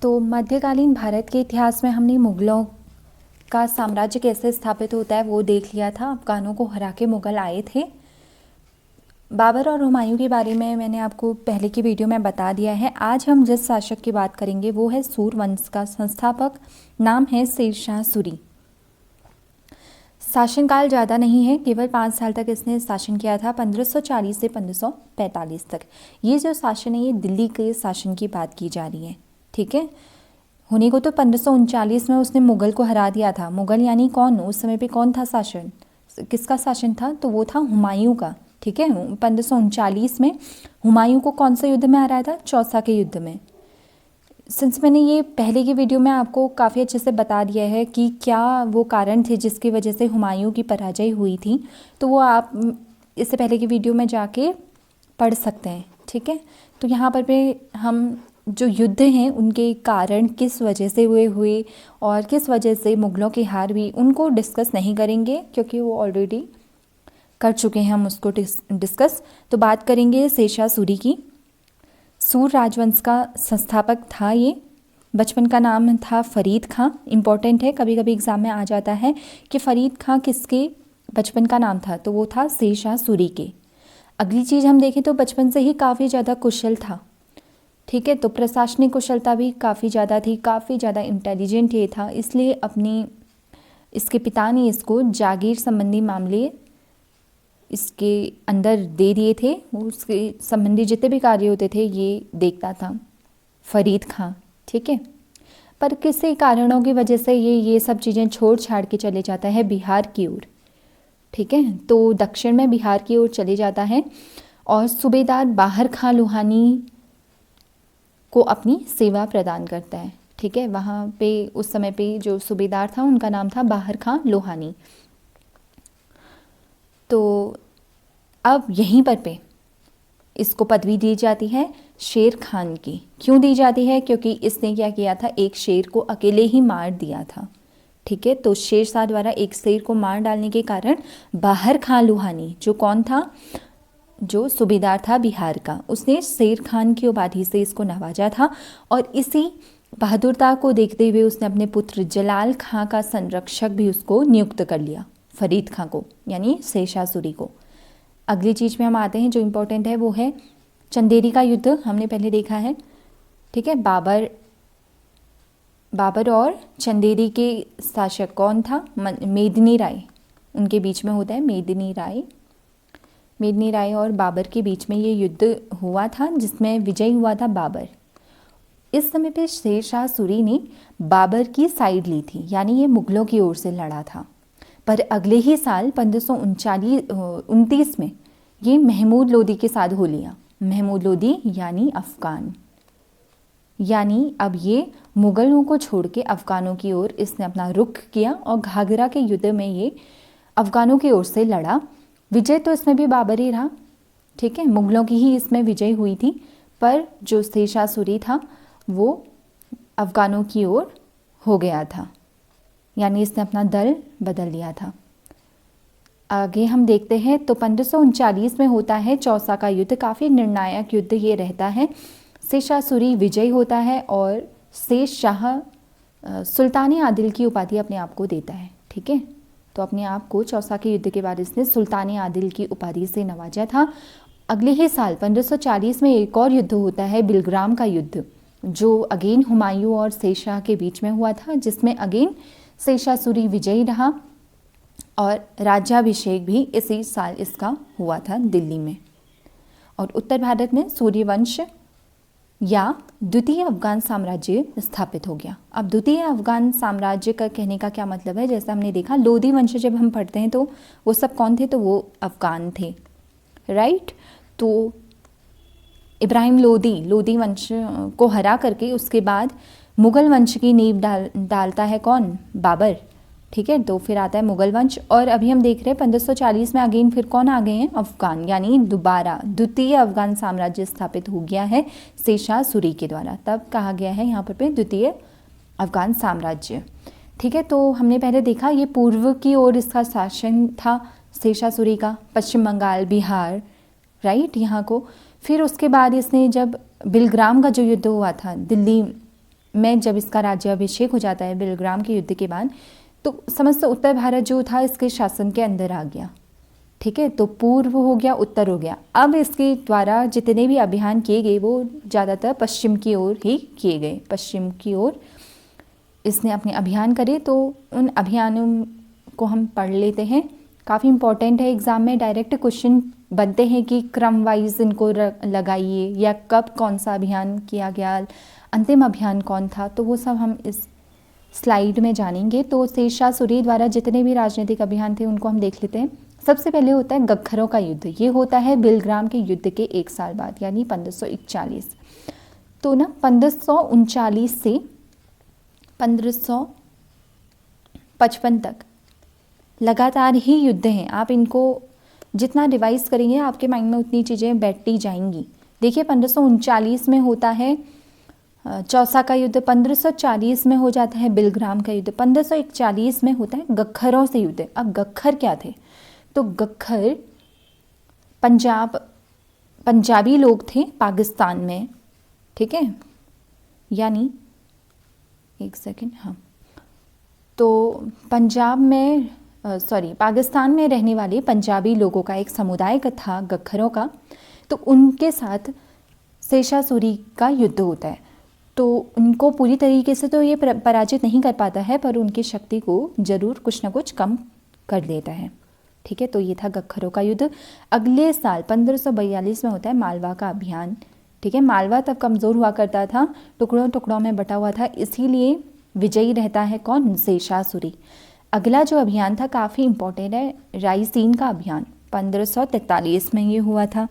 तो मध्यकालीन भारत के इतिहास में हमने मुग़लों का साम्राज्य कैसे स्थापित होता है वो देख लिया था। अफ़गानों को हरा के मुग़ल आए थे। बाबर और हुमायूं के बारे में मैंने आपको पहले की वीडियो में बता दिया है। आज हम जिस शासक की बात करेंगे वो है सूर्यवंश का संस्थापक, नाम है शेरशाह सूरी। शासनकाल ज़्यादा नहीं है, केवल 5 साल तक इसने शासन किया था, 1540 से 1545 तक। ये जो शासन है ये दिल्ली के शासन की बात की जा रही है, ठीक है। होने को तो 1539 में उसने मुग़ल को हरा दिया था। मुग़ल यानी कौन, उस समय पे कौन था शासन, किसका शासन था, तो वो था हुमायूं का, ठीक है। 1539 में हुमायूं को कौन सा युद्ध में हराया था, चौसा के युद्ध में। सिंस मैंने ये पहले की वीडियो में आपको काफ़ी अच्छे से बता दिया है कि क्या वो कारण थे जिसकी वजह से हुमायूं की पराजय हुई थी, तो वो आप इससे पहले की वीडियो में जाके पढ़ सकते हैं, ठीक है। तो यहाँ पर भी हम जो युद्ध हैं उनके कारण किस वजह से हुए और किस वजह से मुग़लों की हार हुई उनको डिस्कस नहीं करेंगे, क्योंकि वो ऑलरेडी कर चुके हैं हम उसको डिस्कस। तो बात करेंगे शेरशाह सूरी की। सूर राजवंश का संस्थापक था ये। बचपन का नाम था फरीद खां। इम्पॉर्टेंट है, कभी कभी एग्ज़ाम में आ जाता है कि फ़रीद खां किसके बचपन का नाम था, तो वो था शेरशाह सूरी के। अगली चीज़ हम देखें तो बचपन से ही काफ़ी ज़्यादा कुशल था, ठीक है। तो प्रशासनिक कुशलता भी काफ़ी ज़्यादा थी, काफ़ी ज़्यादा इंटेलिजेंट ये था, इसलिए इसके पिता ने इसको जागीर संबंधी मामले इसके अंदर दे दिए थे। वो उसके संबंधी जितने भी कार्य होते थे ये देखता था फरीद खां, ठीक है। पर किसी कारणों की वजह से ये सब चीज़ें छोड़ छाड़ के चले जाता है बिहार की ओर, ठीक है। तो दक्षिण में बिहार की ओर चले जाता है और सूबेदार बाहर खां लोहानी को अपनी सेवा प्रदान करता है, ठीक है। वहाँ पे उस समय पे जो सूबेदार था उनका नाम था बाहर खां लोहानी। तो अब यहीं पर इसको पदवी दी जाती है शेर खान की। क्यों दी जाती है, क्योंकि इसने क्या किया था, एक शेर को अकेले ही मार दिया था, ठीक है। तो शेरशाह द्वारा एक शेर को मार डालने के कारण बाहर खां लोहानी, जो कौन था, जो सूबेदार था बिहार का, उसने शेर खान की उपाधि से इसको नवाजा था। और इसी बहादुरता को देखते हुए उसने अपने पुत्र जलाल खां का संरक्षक भी उसको नियुक्त कर लिया, फरीद खां को, यानी शेरशाह सूरी को। अगली चीज़ में हम आते हैं जो इम्पोर्टेंट है, वो है चंदेरी का युद्ध। हमने पहले देखा है, ठीक है। बाबर और चंदेरी के शासक कौन था, मेदिनी राय, उनके बीच में होता है मेदिनी राय और बाबर के बीच में ये युद्ध हुआ था, जिसमें विजय हुआ था बाबर। इस समय पे शेरशाह सूरी ने बाबर की साइड ली थी, यानी ये मुग़लों की ओर से लड़ा था। पर अगले ही साल 1529 में ये महमूद लोदी के साथ हो लिया। महमूद लोदी यानी अफ़गान, यानी अब ये मुग़लों को छोड़ के अफ़गानों की ओर इसने अपना रुख किया और घाघरा के युद्ध में ये अफ़गानों की ओर से लड़ा। विजय तो इसमें भी बाबर ही रहा, ठीक है। मुग़लों की ही इसमें विजय हुई थी, पर जो शेरशाह सूरी था वो अफ़गानों की ओर हो गया था, यानी इसने अपना दल बदल लिया था। आगे हम देखते हैं तो 1539 में होता है चौसा का युद्ध। काफ़ी निर्णायक युद्ध ये रहता है। शेरशाह सूरी विजयी होता है और शेरशाह सुल्तान आदिल की उपाधि अपने आप को देता है, ठीक है। तो अपने आप को चौसा के युद्ध के बाद इसने सुल्तान आदिल की उपाधि से नवाजा था। अगले ही साल 1540 में एक और युद्ध होता है, बिलग्राम का युद्ध, जो अगेन हुमायूं और शेरशाह के बीच में हुआ था, जिसमें अगेन शेरशाह सूरी विजयी रहा और राज्याभिषेक भी इसी साल इसका हुआ था दिल्ली में। और उत्तर भारत में सूर्यवंश या द्वितीय अफ़गान साम्राज्य स्थापित हो गया। अब द्वितीय अफ़गान साम्राज्य का कहने का क्या मतलब है, जैसा हमने देखा लोदी वंश जब हम पढ़ते हैं तो वो सब कौन थे, तो वो अफ़गान थे, राइट। तो इब्राहिम लोदी वंश को हरा करके उसके बाद मुग़ल वंश की नींव डालता है कौन, बाबर, ठीक है। तो फिर आता है मुग़ल वंश। और अभी हम देख रहे हैं 1540 में अगेन फिर कौन आ गए हैं, अफ़गान, यानी दोबारा द्वितीय अफ़गान साम्राज्य स्थापित हो गया है शेरशाह सूरी के द्वारा। तब कहा गया है यहाँ पर द्वितीय अफ़गान साम्राज्य, ठीक है। तो हमने पहले देखा ये पूर्व की ओर इसका शासन था शेरशाह सूरी का, पश्चिम बंगाल, बिहार, राइट, यहाँ को। फिर उसके बाद इसने जब बिलग्राम का जो युद्ध हुआ था दिल्ली में जब इसका राज्याभिषेक हो जाता है बेलग्राम के युद्ध के बाद, तो समस्त उत्तर भारत जो था इसके शासन के अंदर आ गया। ठीक है, तो पूर्व हो गया, उत्तर हो गया। अब इसके द्वारा जितने भी अभियान किए गए वो ज़्यादातर पश्चिम की ओर ही किए गए, पश्चिम की ओर इसने अपने अभियान करे। तो उन अभियानों को हम पढ़ लेते हैं, काफ़ी इम्पोर्टेंट है। एग्ज़ाम में डायरेक्ट क्वेश्चन बनते हैं कि क्रम वाइज इनको लगाइए, या कब कौन सा अभियान किया गया, अंतिम अभियान कौन था, तो वो सब हम इस स्लाइड में जानेंगे। तो शेरशाह सूरी द्वारा जितने भी राजनीतिक अभियान थे उनको हम देख लेते हैं। सबसे पहले होता है गखरों का युद्ध। ये होता है बेलग्राम के युद्ध के 1 साल बाद, यानी 1541। तो ना 1539 से 1555 तक लगातार ही युद्ध हैं। आप इनको जितना रिवाइज करेंगे आपके माइंड में उतनी चीज़ें बैठती जाएंगी। देखिए 1539 में होता है चौसा का युद्ध, 1540 में हो जाता है बेलग्राम का युद्ध, 1541 में होता है गखरों से युद्ध। अब गखर क्या थे? तो गखर पंजाबी लोग थे पाकिस्तान में। ठीक है, यानी एक सेकेंड, हाँ, तो पाकिस्तान में रहने वाले पंजाबी लोगों का एक समुदाय का था गखरों का। तो उनके साथ शेरशाह सूरी का युद्ध होता है। तो उनको पूरी तरीके से तो ये पराजित नहीं कर पाता है, पर उनकी शक्ति को जरूर कुछ ना कुछ कम कर देता है। ठीक है, तो ये था गखरों का युद्ध। अगले साल 1542 में होता है मालवा का अभियान। ठीक है, मालवा तब कमज़ोर हुआ करता था, टुकड़ों टुकड़ों में बटा हुआ था, इसीलिए विजयी रहता है कौन? शेरशाह सूरी। अगला जो अभियान था काफ़ी इम्पोर्टेंट है, रायसीन का अभियान, 1543 में ये हुआ था।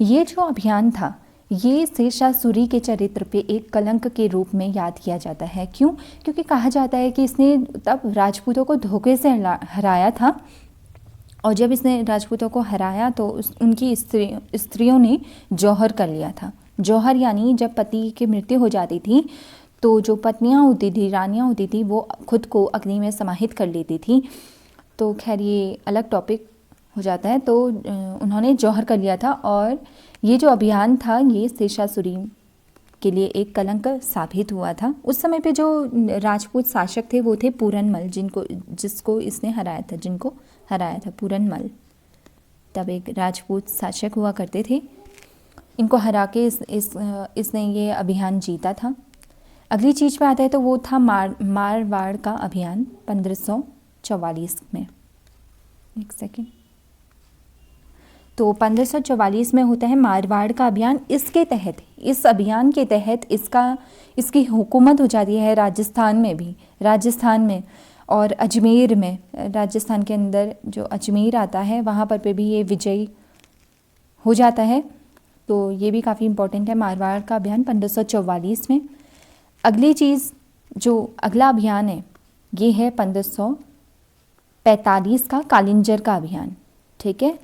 ये जो अभियान था ये शेरशाह सूरी के चरित्र पे एक कलंक के रूप में याद किया जाता है। क्यों? क्योंकि कहा जाता है कि इसने तब राजपूतों को धोखे से हराया था, और जब इसने राजपूतों को हराया तो उनकी स्त्रियों ने जौहर कर लिया था। जौहर यानी जब पति की मृत्यु हो जाती थी तो जो पत्नियां होती थी, रानियां होती थी, वो खुद को अग्नि में समाहित कर लेती थी। तो खैर ये अलग टॉपिक हो जाता है। तो उन्होंने जौहर कर लिया था, और ये जो अभियान था ये शेरशाह सूरी के लिए एक कलंक साबित हुआ था। उस समय पे जो राजपूत शासक थे वो थे पूरनमल, जिसको इसने हराया था पूरनमल। तब एक राजपूत शासक हुआ करते थे, इनको हरा के इसने ये अभियान जीता था। अगली चीज़ पे आता है तो वो था मारवाड़ का अभियान 1544 में। एक सेकेंड, तो 1544 में होता है मारवाड़ का अभियान। इस अभियान के तहत इसकी हुकूमत हो जाती है राजस्थान में और अजमेर में। राजस्थान के अंदर जो अजमेर आता है वहाँ पर भी ये विजयी हो जाता है। तो ये भी काफ़ी इम्पोर्टेंट है, मारवाड़ का अभियान 1544 में। अगली चीज़ जो अगला अभियान है ये है 1545 का कालिंजर का अभियान। ठीक है,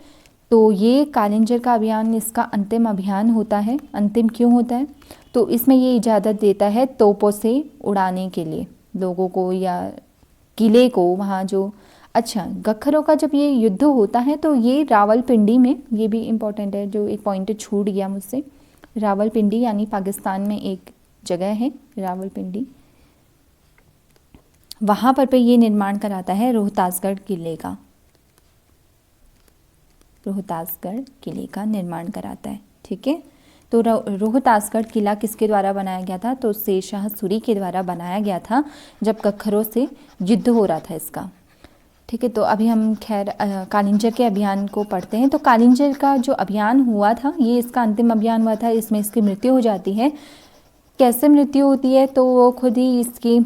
तो ये कालिंजर का अभियान इसका अंतिम अभियान होता है। अंतिम क्यों होता है? तो इसमें ये इजाज़त देता है तोपों से उड़ाने के लिए लोगों को या किले को वहाँ जो। अच्छा, गखरों का जब ये युद्ध होता है तो ये रावलपिंडी में, ये भी इम्पोर्टेंट है, जो एक पॉइंट छूट गया मुझसे, रावलपिंडी यानी पाकिस्तान में एक जगह है रावलपिंडी, वहाँ पर ये निर्माण कराता है रोहतासगढ़ किले का निर्माण कराता है। ठीक है, तो रोहतासगढ़ किला किसके द्वारा बनाया गया था? तो शेरशाह सूरी के द्वारा बनाया गया था जब गखरों से युद्ध हो रहा था इसका। ठीक है, तो अभी हम खैर कालिंजर के अभियान को पढ़ते हैं। तो कालिंजर का जो अभियान हुआ था ये इसका अंतिम अभियान हुआ था। इसमें इसकी मृत्यु हो जाती है। कैसे मृत्यु होती है? तो वो खुद ही इसकी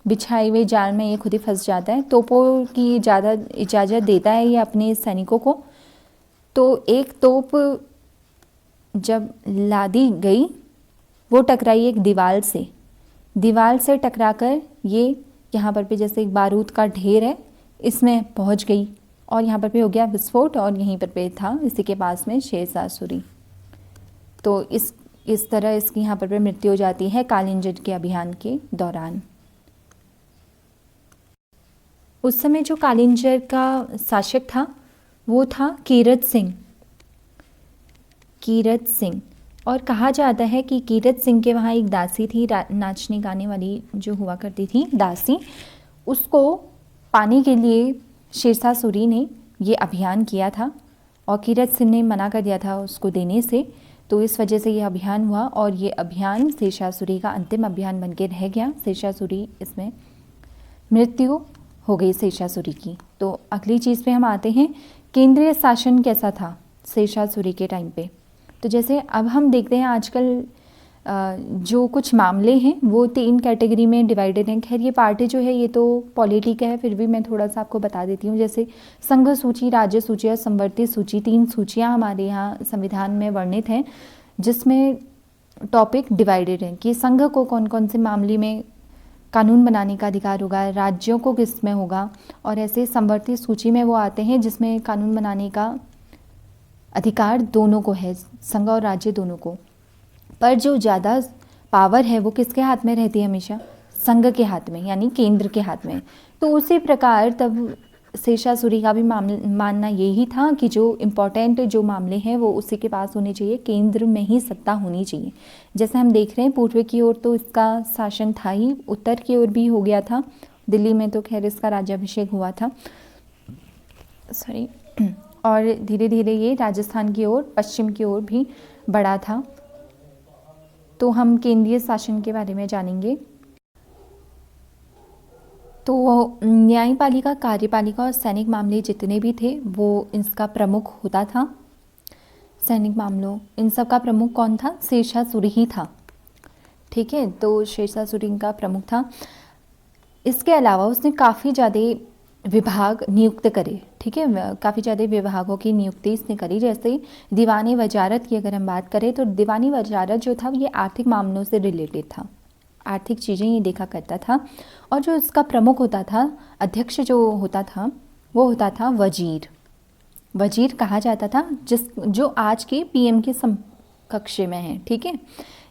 बिछाई हुए जाल में ये खुद ही फंस जाता है। तोपों की ज़्यादा इजाज़त देता है ये अपने सैनिकों को। तो एक तोप जब लादी गई वो टकराई एक दीवार से टकराकर ये यहाँ पर भी जैसे एक बारूद का ढेर है इसमें पहुँच गई, और यहाँ पर भी हो गया विस्फोट, और यहीं पर भी था इसी के पास में शेरशाह सूरी। तो इस तरह इसकी यहाँ पर मृत्यु हो जाती है कालिंजर के अभियान के दौरान। उस समय जो कालिंजर का शासक था वो था कीरत सिंह, और कहा जाता है कि कीरत सिंह के वहाँ एक दासी थी, नाचने गाने वाली जो हुआ करती थी दासी, उसको पाने के लिए शेरशाह सूरी ने ये अभियान किया था और कीरत सिंह ने मना कर दिया था उसको देने से। तो इस वजह से ये अभियान हुआ और ये अभियान शेरशाह सूरी का अंतिम अभियान बन के रह गया। शेरशाह सूरी इसमें मृत्यु हो गई शेरशाह सूरी की। तो अगली चीज़ पे हम आते हैं, केंद्रीय शासन कैसा था शेरशाह सूरी के टाइम पे। तो जैसे अब हम देखते हैं आजकल जो कुछ मामले हैं वो 3 कैटेगरी में डिवाइडेड हैं। खैर ये पार्टी जो है ये तो पॉलिटिक है, फिर भी मैं थोड़ा सा आपको बता देती हूँ। जैसे संघ सूची, राज्य सूची और संवर्ती सूची, 3 सूचियाँ हमारे यहाँ संविधान में वर्णित हैं, जिसमें टॉपिक डिवाइडेड हैं कि संघ को कौन कौन से मामले में कानून बनाने का अधिकार होगा, राज्यों को किस में होगा, और ऐसे संवर्ती सूची में वो आते हैं जिसमें कानून बनाने का अधिकार दोनों को है, संघ और राज्य दोनों को। पर जो ज़्यादा पावर है वो किसके हाथ में रहती है? हमेशा संघ के हाथ में, यानी केंद्र के हाथ में। तो उसी प्रकार तब शेरशाह सूरी का भी मानना यही था कि जो इम्पोर्टेंट जो मामले हैं वो उसी के पास होने चाहिए, केंद्र में ही सत्ता होनी चाहिए। जैसे हम देख रहे हैं पूर्व की ओर तो इसका शासन था ही, उत्तर की ओर भी हो गया था, दिल्ली में तो खैर इसका राज्याभिषेक हुआ था, सॉरी, और धीरे धीरे ये राजस्थान की ओर, पश्चिम की ओर भी बढ़ा था। तो हम केंद्रीय शासन के बारे में जानेंगे। तो न्यायपालिका, कार्यपालिका और सैनिक मामले जितने भी थे वो इसका प्रमुख होता था। सैनिक मामलों इन सब का प्रमुख कौन था? शेरशाह सूरी ही था। ठीक है, तो शेरशाह सूरी का प्रमुख था। इसके अलावा उसने काफ़ी ज़्यादा विभाग नियुक्त करे। ठीक है, काफ़ी ज़्यादा विभागों की नियुक्ति इसने करी। जैसे दीवानी वजारत की अगर हम बात करें तो दीवानी वजारत जो था ये आर्थिक मामलों से रिलेटेड था, आर्थिक चीज़ें ये देखा करता था। और जो इसका प्रमुख होता था, अध्यक्ष जो होता था वो होता था वजीर। वजीर कहा जाता था जो आज के पीएम के समकक्ष में है। ठीक है,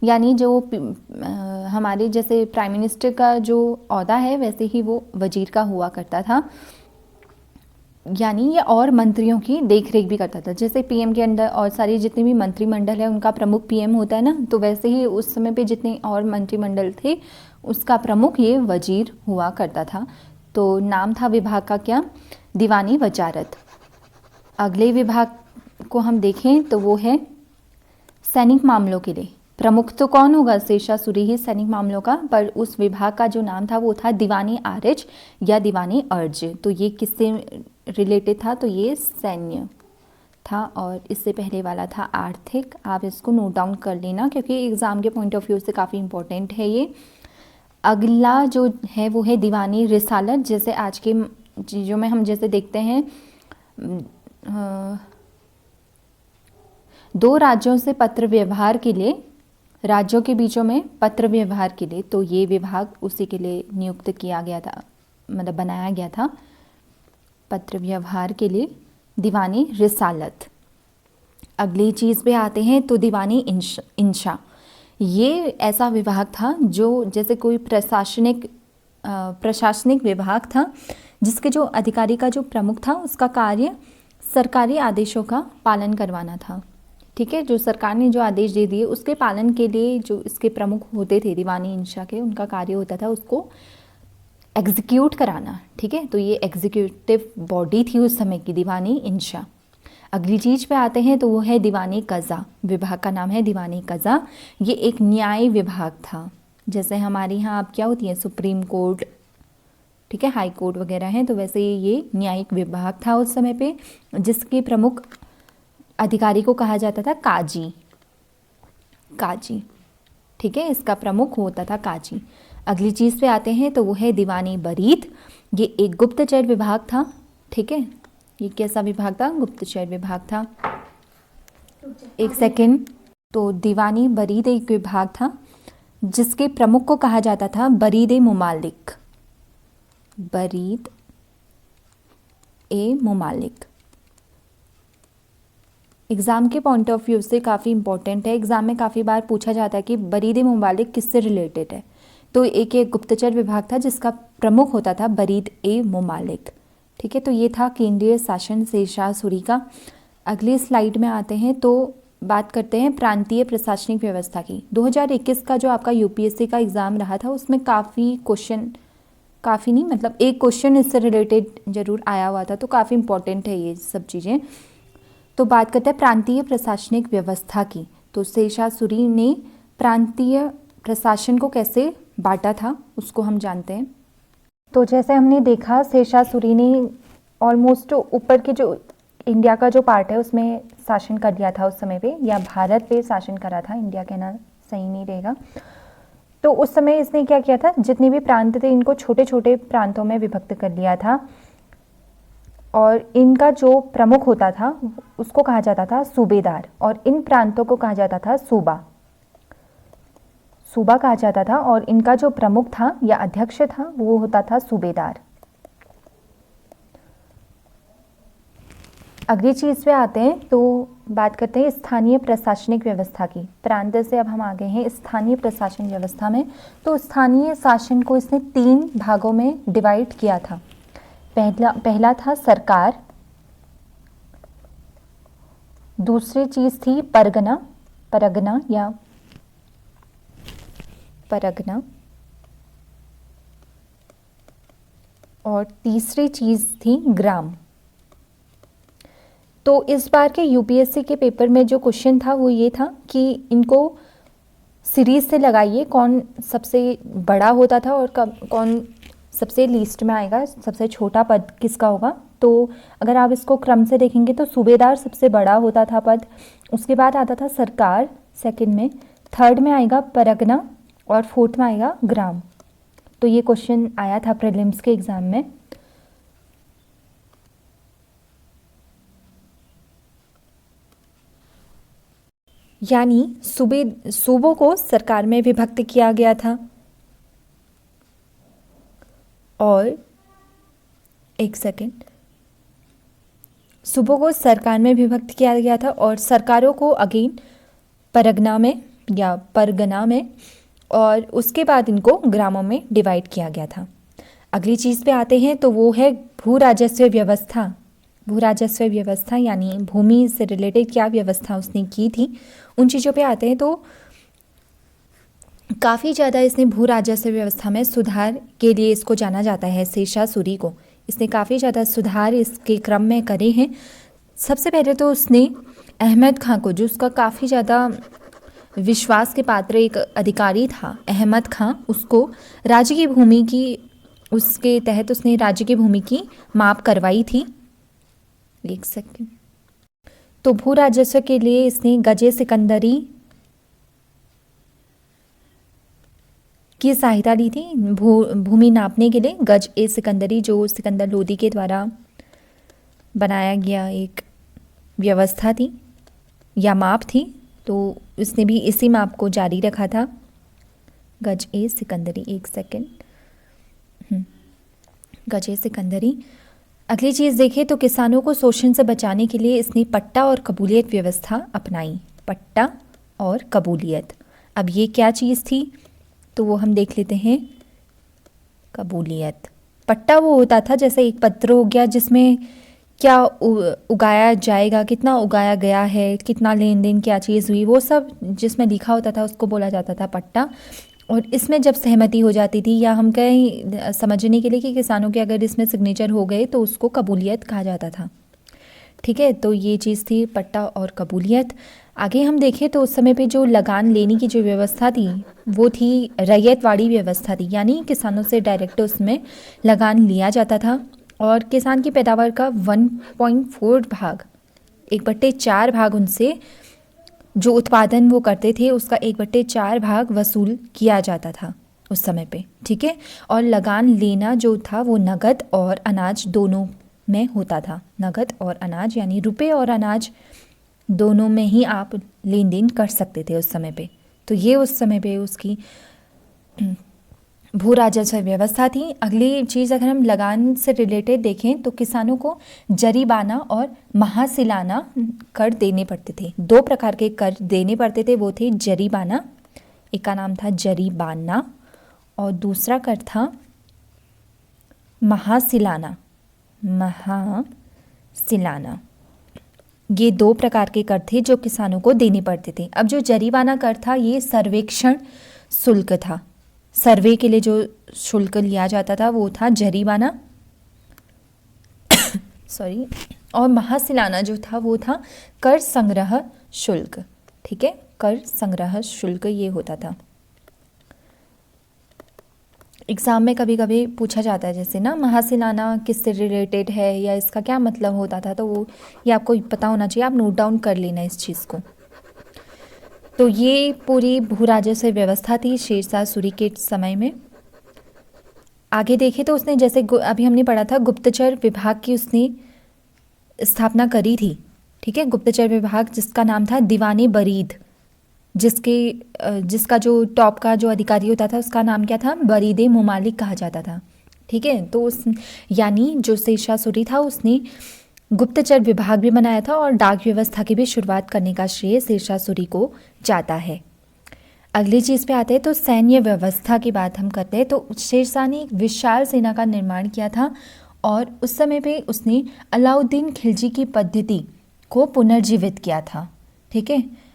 यानी जो हमारे जैसे प्राइम मिनिस्टर का जो ओहदा है वैसे ही वो वजीर का हुआ करता था, यानी ये और मंत्रियों की देखरेख भी करता था। जैसे पीएम के अंदर और सारी जितनी भी मंत्रिमंडल है उनका प्रमुख पीएम होता है ना, तो वैसे ही उस समय पे जितने और मंत्रिमंडल थे उसका प्रमुख ये वजीर हुआ करता था। तो नाम था विभाग का क्या? दीवानी वजारत। अगले विभाग को हम देखें तो वो है सैनिक मामलों के लिए। प्रमुख तो कौन होगा? शेरशाह सूरी ही सैनिक मामलों का, पर उस विभाग का जो नाम था वो था दीवानी आरज या दीवानी अर्ज। तो ये किससे रिलेटेड था? तो ये सैन्य था। और इससे पहले वाला था आर्थिक। आप इसको नोट डाउन कर लेना क्योंकि एग्ज़ाम के पॉइंट ऑफ व्यू से काफ़ी इंपॉर्टेंट है ये। अगला जो है वो है दीवानी रिसालत। जैसे आज के चीज़ों में हम जैसे देखते हैं 2 राज्यों से पत्र व्यवहार के लिए, राज्यों के बीचों में पत्र व्यवहार के लिए, तो ये विभाग उसी के लिए नियुक्त किया गया था, मतलब बनाया गया था पत्र व्यवहार के लिए, दीवानी रिसालत। अगली चीज़ पे आते हैं तो दीवानी इंशा। ये ऐसा विभाग था जो जैसे कोई प्रशासनिक विभाग था जिसके जो अधिकारी का जो प्रमुख था उसका कार्य सरकारी आदेशों का पालन करवाना था। ठीक है, जो सरकार ने जो आदेश दे दिए उसके पालन के लिए जो इसके प्रमुख होते थे दीवानी इंशा के, उनका कार्य होता था उसको एग्जीक्यूट कराना। ठीक है, तो ये एग्जीक्यूटिव बॉडी थी उस समय की दीवानी इंशा। अगली चीज़ पे आते हैं तो वो है दीवानी कज़ा। विभाग का नाम है दीवानी कज़ा। ये एक न्याय विभाग था। जैसे हमारे यहाँ आप क्या होती है सुप्रीम कोर्ट, ठीक है, हाई कोर्ट वगैरह हैं, तो वैसे ये न्यायिक विभाग था उस समय पे, जिसके प्रमुख अधिकारी को कहा जाता था काजी। ठीक है, इसका प्रमुख होता था काजी। अगली चीज़ पे आते हैं तो वो है दीवानी बरीद। ये एक गुप्तचर विभाग था। ठीक है, ये कैसा विभाग था? गुप्तचर विभाग था। एक सेकंड। तो दीवानी बरीद एक विभाग था जिसके प्रमुख को कहा जाता था बरीद ए मुमालिक। बरीद ए मुमालिक। एग्ज़ाम के पॉइंट ऑफ व्यू से काफ़ी इंपॉर्टेंट है। एग्ज़ाम में काफ़ी बार पूछा जाता है कि बरीद ए मुमालिक किससे रिलेटेड है। तो एक गुप्तचर विभाग था जिसका प्रमुख होता था बरीद ए मुमालिक। ठीक है, तो ये था केंद्रीय शासन शेरशाह सूरी का। अगले स्लाइड में आते हैं तो बात करते हैं प्रांतीय प्रशासनिक व्यवस्था की। 2021 का जो आपका यूपीएससी का एग्ज़ाम रहा था उसमें काफ़ी नहीं मतलब एक क्वेश्चन इससे रिलेटेड जरूर आया हुआ था, तो काफ़ी इंपॉर्टेंट है ये सब चीज़ें। तो बात करते हैं प्रांतीय प्रशासनिक व्यवस्था की। तो शेषासुरी ने प्रांतीय प्रशासन को कैसे बांटा था उसको हम जानते हैं। तो जैसे हमने देखा शेषासुरी ने ऑलमोस्ट ऊपर के जो इंडिया का जो पार्ट है उसमें शासन कर लिया था उस समय पे, या भारत पे शासन करा था, इंडिया कहना सही नहीं रहेगा। तो उस समय इसने क्या किया था, जितने भी प्रांत थे इनको छोटे छोटे प्रांतों में विभक्त कर लिया था, और इनका जो प्रमुख होता था उसको कहा जाता था सूबेदार, और इन प्रांतों को कहा जाता था सूबा कहा जाता था, और इनका जो प्रमुख था या अध्यक्ष था वो होता था सूबेदार। अगली चीज़ पे आते हैं, तो बात करते हैं स्थानीय प्रशासनिक व्यवस्था की। प्रांत से अब हम आ गए हैं स्थानीय प्रशासन व्यवस्था में। तो स्थानीय शासन को इसने 3 भागों में डिवाइड किया था। पहला था सरकार, दूसरी चीज़ थी परगना या परगना, और तीसरी चीज़ थी ग्राम। तो इस बार के यूपीएससी के पेपर में जो क्वेश्चन था वो ये था कि इनको सीरीज से लगाइए, कौन सबसे बड़ा होता था और कौन सबसे लीस्ट में आएगा, सबसे छोटा पद किसका होगा। तो अगर आप इसको क्रम से देखेंगे तो सूबेदार सबसे बड़ा होता था पद, उसके बाद आता था सरकार सेकंड में, थर्ड में आएगा परगना, और फोर्थ में आएगा ग्राम। तो ये क्वेश्चन आया था प्रीलिम्स के एग्ज़ाम में। यानी सूबों को सरकार में विभक्त किया गया था, और एक सेकेंड, सूबों को सरकार में विभक्त किया गया था और सरकारों को अगेन परगना में या परगना में, और उसके बाद इनको ग्रामों में डिवाइड किया गया था। अगली चीज़ पे आते हैं, तो वो है भू राजस्व व्यवस्था। भू राजस्व व्यवस्था यानी भूमि से रिलेटेड क्या व्यवस्था उसने की थी, उन चीज़ों पे आते हैं। तो काफ़ी ज़्यादा इसने भू राजस्व व्यवस्था में सुधार के लिए इसको जाना जाता है, शेषासुरी को। इसने काफ़ी ज़्यादा सुधार इसके क्रम में करे हैं। सबसे पहले तो उसने अहमद खां को, जो उसका काफ़ी ज़्यादा विश्वास के पात्र एक अधिकारी था अहमद खां, उसको राज्य की भूमि की, उसके तहत उसने राज्य की भूमि की माप करवाई थी। एक सेकेंड। तो भू राजस्व के लिए इसने गजे सिकंदरी की सहायता ली थी। भूमि नापने के लिए गज ए सिकंदरी, जो सिकंदर लोदी के द्वारा बनाया गया एक व्यवस्था थी या माप थी, तो इसने भी इसी माप को जारी रखा था, गज ए सिकंदरी। एक सेकेंड, गज ए सिकंदरी। अगली चीज़ देखें तो किसानों को शोषण से बचाने के लिए इसने पट्टा और कबूलियत व्यवस्था अपनाई। पट्टा और कबूलियत, अब ये क्या चीज़ थी तो वो हम देख लेते हैं। कबूलियत, पट्टा वो होता था जैसे एक पत्र हो गया जिसमें क्या उगाया जाएगा, कितना उगाया गया है, कितना लेन देन, क्या चीज़ हुई, वो सब जिसमें लिखा होता था उसको बोला जाता था पट्टा। और इसमें जब सहमति हो जाती थी, या हम कहें समझने के लिए कि किसानों के अगर इसमें सिग्नेचर हो गए तो उसको कबूलियत कहा जाता था। ठीक है, तो ये चीज़ थी पट्टा और कबूलियत। आगे हम देखें तो उस समय पे जो लगान लेने की जो व्यवस्था थी वो थी रैयतवाड़ी व्यवस्था थी, यानी किसानों से डायरेक्ट उसमें लगान लिया जाता था, और किसान की पैदावार का 1.4 भाग, 1/4 भाग उनसे जो उत्पादन वो करते थे उसका 1/4 भाग वसूल किया जाता था उस समय पे। ठीक है, और लगान लेना जो था वो नगद और अनाज दोनों में होता था। नगद और अनाज यानी रुपए और अनाज दोनों में ही आप लेन देन कर सकते थे उस समय पे। तो ये उस समय पे उसकी भू राजस्व व्यवस्था थी। अगली चीज़ अगर हम लगान से रिलेटेड देखें तो किसानों को जरीबाना और महासिलाना कर देने पड़ते थे। 2 प्रकार के कर देने पड़ते थे, वो थे जरीबाना, एक का नाम था जरीबाना और दूसरा कर था महासिलाना। महासिलाना, ये दो प्रकार के कर थे जो किसानों को देने पड़ते थे। अब जो जरीमाना कर था ये सर्वेक्षण शुल्क था। सर्वे के लिए जो शुल्क लिया जाता था वो था जरीमाना सॉरी। और महासिलाना जो था वो था कर संग्रह शुल्क। ठीक है, कर संग्रह शुल्क ये होता था। एग्ज़ाम में कभी कभी पूछा जाता है जैसे ना महासिलाना किससे रिलेटेड है या इसका क्या मतलब होता था, तो वो ये आपको पता होना चाहिए, आप नोट डाउन कर लेना इस चीज़ को। तो ये पूरी भू राजस्व व्यवस्था थी शेरशाह सूरी के समय में। आगे देखें तो उसने जैसे अभी हमने पढ़ा था गुप्तचर विभाग की उसने स्थापना करी थी। ठीक है, गुप्तचर विभाग जिसका नाम था दीवाने बरीद, जिसका जो टॉप का जो अधिकारी होता था उसका नाम क्या था, बरीदे मुमालिक कहा जाता था। ठीक है, तो उस यानी जो शेरशाह सूरी था उसने गुप्तचर विभाग भी बनाया था और डाक व्यवस्था की भी शुरुआत करने का श्रेय शेरशाह सूरी को जाता है। अगली चीज़ पे आते हैं तो सैन्य व्यवस्था की बात हम करते हैं। तो शेरशाह ने एक विशाल सेना का निर्माण किया था और उस समय पे उसने अलाउद्दीन खिलजी की पद्धति को पुनर्जीवित किया था। ठीक है,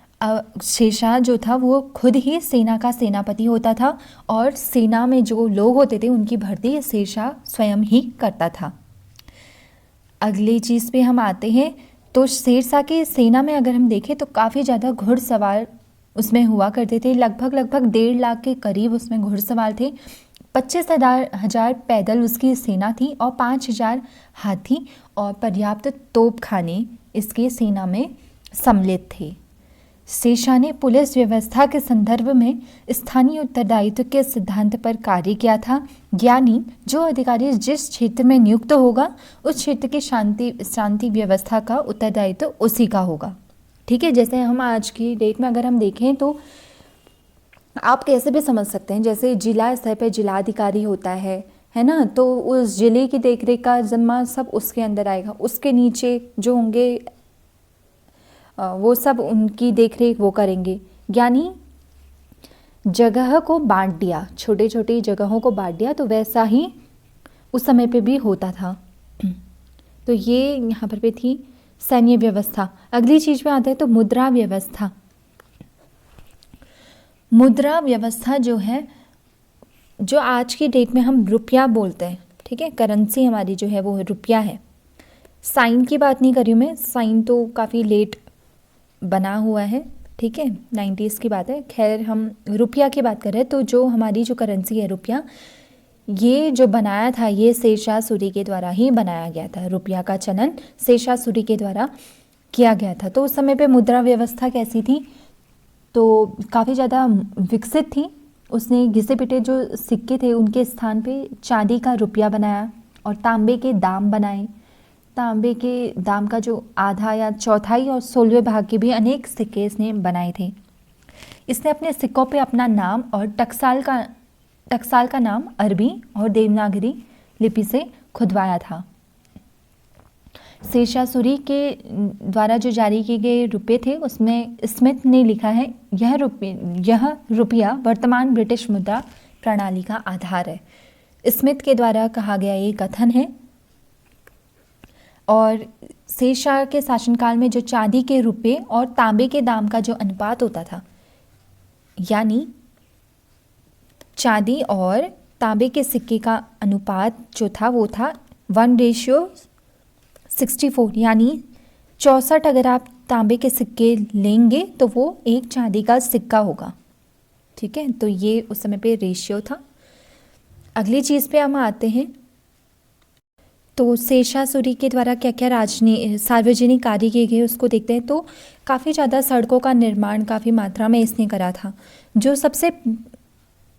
शेरशाह जो था वो खुद ही सेना का सेनापति होता था और सेना में जो लोग होते थे उनकी भर्ती शेरशाह स्वयं ही करता था। अगली चीज़ पे हम आते हैं तो शेरशाह की सेना में अगर हम देखें तो काफ़ी ज़्यादा घुड़सवार उसमें हुआ करते थे। लगभग 1.5 लाख के करीब उसमें घुड़सवार थे। 25,000 पैदल उसकी सेना थी और 5,000 हाथी और पर्याप्त तोपखाने इसकी सेना में सम्मिलित थे। शेरशाह ने पुलिस व्यवस्था के संदर्भ में स्थानीय उत्तरदायित्व के सिद्धांत पर कार्य किया था, यानी जो अधिकारी जिस क्षेत्र में नियुक्त होगा उस क्षेत्र की शांति व्यवस्था का उत्तरदायित्व उसी का होगा। ठीक है, जैसे हम आज की डेट में अगर हम देखें तो आप कैसे भी समझ सकते हैं, जैसे जिला स्तर पर जिलाधिकारी होता है ना, तो उस जिले की देखरेख का जिम्मा सब उसके अंदर आएगा। उसके नीचे जो होंगे वो सब उनकी देखरेख वो करेंगे। यानी जगह को बांट दिया, छोटे छोटे जगहों को बांट दिया, तो वैसा ही उस समय पे भी होता था। तो ये यहाँ पर भी थी सैन्य व्यवस्था। अगली चीज़ पे आते हैं तो मुद्रा व्यवस्था। मुद्रा व्यवस्था जो है, जो आज की डेट में हम रुपया बोलते हैं, ठीक है, करेंसी हमारी जो है वो रुपया है। साइन की बात नहीं कर रही हूँ मैं, साइन तो काफ़ी लेट बना हुआ है, ठीक है, 90s की बात है। खैर हम रुपया की बात कर रहे हैं। तो जो हमारी जो करेंसी है रुपया, ये जो बनाया था ये शेरशाह सूरी के द्वारा ही बनाया गया था। रुपया का चलन शेरशाह सूरी के द्वारा किया गया था। तो उस समय पे मुद्रा व्यवस्था कैसी थी, तो काफ़ी ज़्यादा विकसित थी। उसने घिसे पिटे जो सिक्के थे उनके स्थान पे चांदी का रुपया बनाया और तांबे के दाम बनाए। तांबे के दाम का जो आधा या चौथाई और 16वें भाग के भी अनेक सिक्के इसने बनाए थे। इसने अपने सिक्कों पे अपना नाम और टकसाल का नाम अरबी और देवनागरी लिपि से खुदवाया था। शेरशाह सूरी के द्वारा जो जारी किए गए रुपये थे उसमें स्मिथ ने लिखा है, यह रुपया वर्तमान ब्रिटिश मुद्रा प्रणाली का आधार है। स्मिथ के द्वारा कहा गया ये कथन है। और शेरशाह के शासनकाल में जो चांदी के रुपये और तांबे के दाम का जो अनुपात होता था, यानी चांदी और तांबे के सिक्के का अनुपात जो था वो था 1:64, यानी 64 अगर आप तांबे के सिक्के लेंगे तो वो एक चांदी का सिक्का होगा। ठीक है, तो ये उस समय पे रेशियो था। अगली चीज़ पे हम आते हैं तो शेरशाह सूरी के द्वारा क्या क्या सार्वजनिक कार्य किए गए उसको देखते हैं। तो काफ़ी ज़्यादा सड़कों का निर्माण काफ़ी मात्रा में इसने करा था। जो सबसे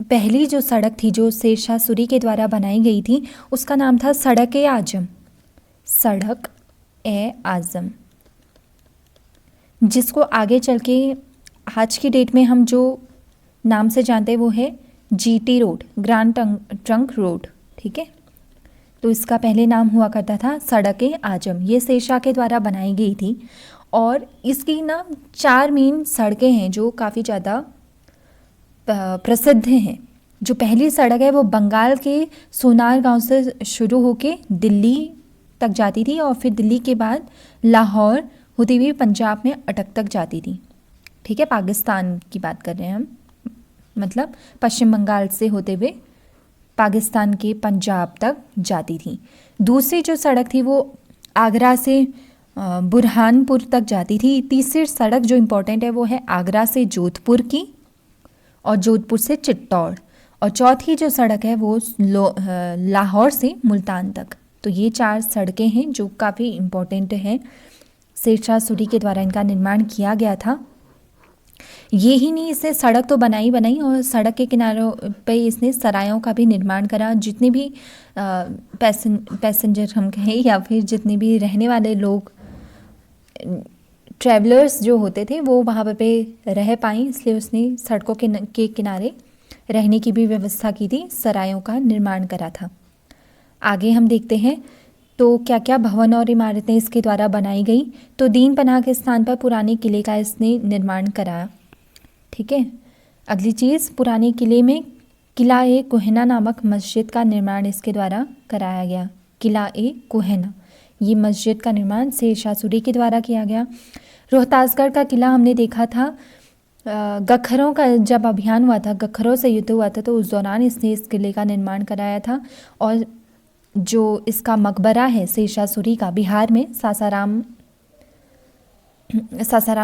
पहली जो सड़क थी जो शेरशाह सूरी के द्वारा बनाई गई थी उसका नाम था सड़क-ए-आज़म, सड़क-ए-आज़म, जिसको आगे चल के आज की डेट में हम जो नाम से जानते हैं वो है GT road, grand trunk road. ठीक है, तो इसका पहले नाम हुआ करता था सड़क-ए-आज़म। ये शेरशाह के द्वारा बनाई गई थी और इसकी ना 4 मेन सड़कें हैं जो काफ़ी ज़्यादा प्रसिद्ध हैं। जो पहली सड़क है वो बंगाल के सोनार गांव से शुरू होके दिल्ली तक जाती थी और फिर दिल्ली के बाद लाहौर होती हुई पंजाब में अटक तक जाती थी। ठीक है, पाकिस्तान की बात कर रहे हैं हम, मतलब पश्चिम बंगाल से होते हुए पाकिस्तान के पंजाब तक जाती थी। दूसरी जो सड़क थी वो आगरा से बुरहानपुर तक जाती थी। तीसरी सड़क जो इम्पोर्टेंट है वो है आगरा से जोधपुर की और जोधपुर से चित्तौड़। और चौथी जो सड़क है वो लाहौर से मुल्तान तक। तो ये 4 सड़कें हैं जो काफ़ी इम्पोर्टेंट हैं। शेरशाह सूरी के द्वारा इनका निर्माण किया गया था। ये ही नहीं, इसने सड़क तो बनाई और सड़क के किनारों पे इसने सरायों का भी निर्माण करा। जितने भी पैसेंजर हम कहें या फिर जितने भी रहने वाले लोग, ट्रैवलर्स जो होते थे, वो वहाँ पे रह पाएँ, इसलिए उसने सड़कों के किनारे रहने की भी व्यवस्था की थी, सरायों का निर्माण करा था। आगे हम देखते हैं तो क्या क्या भवन और इमारतें इसके द्वारा बनाई गई। तो दीन पनाह के स्थान पर पुराने किले का इसने निर्माण कराया। ठीक है, अगली चीज़, पुराने किले में किला ए कोहना नामक मस्जिद का निर्माण इसके द्वारा कराया गया। किला ए कोहना, ये मस्जिद का निर्माण शेरशाह सूरी के द्वारा किया गया। रोहतासगढ़ का किला हमने देखा था, गखरों का जब अभियान हुआ था, गखरों से युद्ध हुआ था, तो उस दौरान इसने इस किले का निर्माण कराया था। और जो इसका मकबरा है शेरशाह सूरी का, बिहार में सासाराम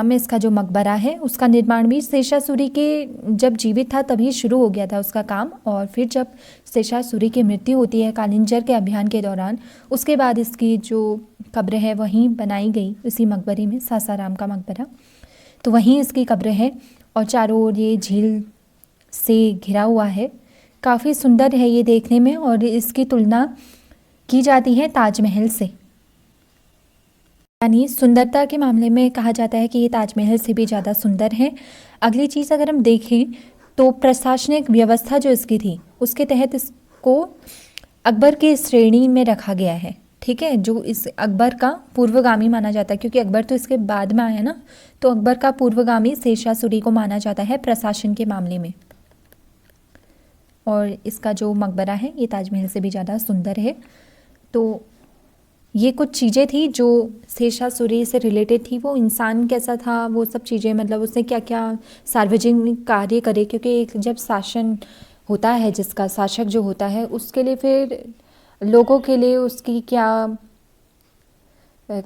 में इसका जो मकबरा है उसका निर्माण भी शेरशाह सूरी के जब जीवित था तभी शुरू हो गया था उसका काम। और फिर जब शेरशाह सूरी की मृत्यु होती है कालिंजर के अभियान के दौरान, उसके बाद इसकी जो कब्र है वहीं बनाई गई, उसी मकबरे में, सासाराम का मकबरा, तो वहीं इसकी कब्र है। और चारों ओर ये झील से घिरा हुआ है, काफ़ी सुंदर है ये देखने में। और इसकी तुलना की जाती है ताजमहल से, यानी सुंदरता के मामले में कहा जाता है कि ये ताजमहल से भी ज़्यादा सुंदर है। अगली चीज़ अगर हम देखें तो प्रशासनिक व्यवस्था जो इसकी थी उसके तहत इसको अकबर की श्रेणी में रखा गया है। ठीक है, जो इस अकबर का पूर्वगामी माना जाता है, क्योंकि अकबर तो इसके बाद में आया ना, तो अकबर का पूर्वगामी शेरशाह सूरी को माना जाता है प्रशासन के मामले में। और इसका जो मकबरा है ये ताजमहल से भी ज़्यादा सुंदर है। तो ये कुछ चीज़ें थी जो शेरशाह सूरी से रिलेटेड थी। वो इंसान कैसा था, वो सब चीज़ें, मतलब उसने क्या क्या सार्वजनिक कार्य करे, क्योंकि एक जब शासन होता है, जिसका शासक जो होता है, उसके लिए फिर लोगों के लिए उसकी क्या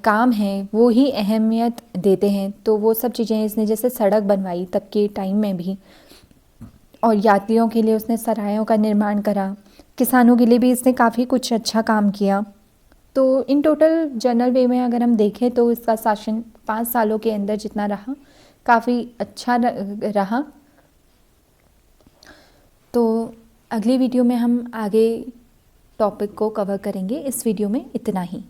काम है वो ही अहमियत देते हैं। तो वो सब चीज़ें इसने, जैसे सड़क बनवाई तब के टाइम में भी, और यात्रियों के लिए उसने सरायों का निर्माण करा, किसानों के लिए भी इसने काफ़ी कुछ अच्छा काम किया। तो इन टोटल जनरल वे में अगर हम देखें तो इसका शासन 5 सालों के अंदर जितना रहा, काफ़ी अच्छा रहा। तो अगली वीडियो में हम आगे टॉपिक को कवर करेंगे। इस वीडियो में इतना ही।